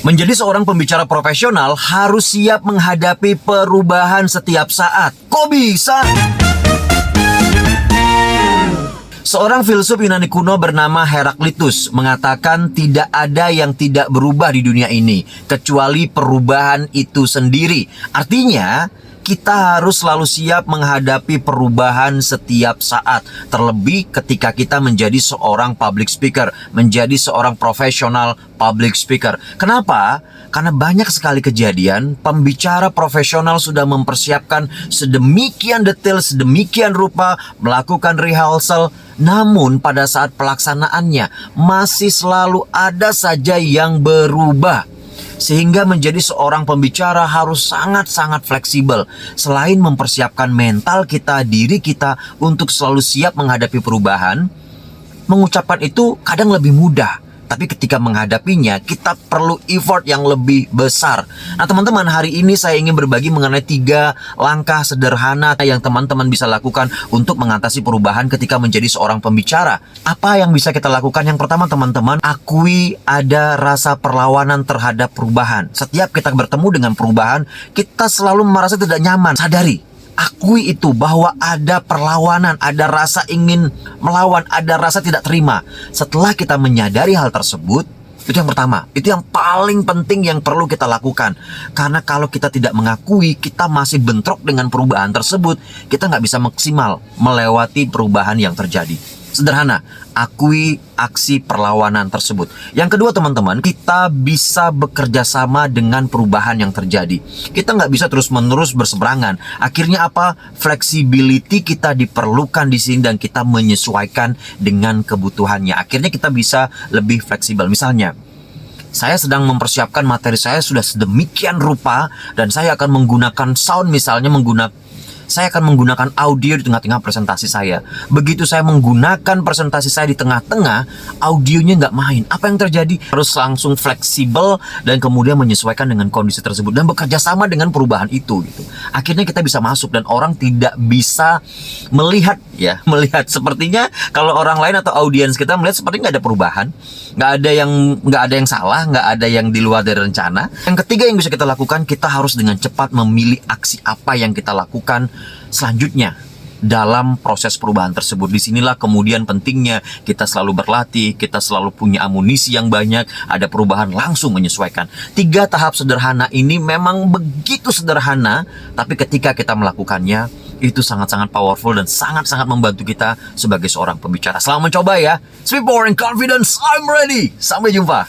Menjadi seorang pembicara profesional harus siap menghadapi perubahan setiap saat. Kok bisa? Seorang filsuf Yunani kuno bernama Heraklitus mengatakan tidak ada yang tidak berubah di dunia ini kecuali perubahan itu sendiri. Artinya, kita harus selalu siap menghadapi perubahan setiap saat. Terlebih ketika kita menjadi seorang public speaker, menjadi seorang profesional public speaker. Kenapa? Karena banyak sekali kejadian pembicara profesional sudah mempersiapkan sedemikian detail, sedemikian rupa, melakukan rehearsal, namun pada saat pelaksanaannya masih selalu ada saja yang berubah. Sehingga menjadi seorang pembicara harus sangat-sangat fleksibel. Selain mempersiapkan mental kita, diri kita untuk selalu siap menghadapi perubahan, mengucapkan itu kadang lebih mudah. Tapi ketika menghadapinya, kita perlu effort yang lebih besar. Nah teman-teman, hari ini saya ingin berbagi mengenai 3 langkah sederhana yang teman-teman bisa lakukan untuk mengatasi perubahan ketika menjadi seorang pembicara. Apa yang bisa kita lakukan? Yang pertama teman-teman, akui ada rasa perlawanan terhadap perubahan. Setiap kita bertemu dengan perubahan, kita selalu merasa tidak nyaman. Sadari. Akui itu bahwa ada perlawanan, ada rasa ingin melawan, ada rasa tidak terima. Setelah kita menyadari hal tersebut, itu yang pertama, itu yang paling penting yang perlu kita lakukan. Karena kalau kita tidak mengakui, kita masih bentrok dengan perubahan tersebut, kita nggak bisa maksimal melewati perubahan yang terjadi. Sederhana, akui aksi perlawanan tersebut. Yang kedua teman-teman, kita bisa bekerja sama dengan perubahan yang terjadi. Kita nggak bisa terus-menerus berseberangan. Akhirnya apa? Flexibility kita diperlukan di sini dan kita menyesuaikan dengan kebutuhannya. Akhirnya kita bisa lebih fleksibel. Misalnya, saya sedang mempersiapkan materi saya sudah sedemikian rupa dan saya akan menggunakan sound, misalnya saya akan menggunakan audio di tengah-tengah presentasi saya. Begitu saya menggunakan presentasi saya di tengah-tengah, audionya nggak main. Apa yang terjadi? Harus langsung fleksibel dan kemudian menyesuaikan dengan kondisi tersebut dan bekerja sama dengan perubahan itu. Gitu. Akhirnya kita bisa masuk dan orang tidak bisa melihat sepertinya kalau orang lain atau audiens kita melihat seperti nggak ada perubahan, nggak ada yang salah, nggak ada yang di luar dari rencana. Yang ketiga yang bisa kita lakukan, kita harus dengan cepat memilih aksi apa yang kita lakukan selanjutnya dalam proses perubahan tersebut. Disinilah kemudian pentingnya kita selalu berlatih, kita selalu punya amunisi yang banyak, ada perubahan langsung menyesuaikan. 3 tahap sederhana ini memang begitu sederhana, tapi ketika kita melakukannya, itu sangat-sangat powerful dan sangat-sangat membantu kita sebagai seorang pembicara. Selamat mencoba ya. Speak Power and Confidence, I'm ready. Sampai jumpa.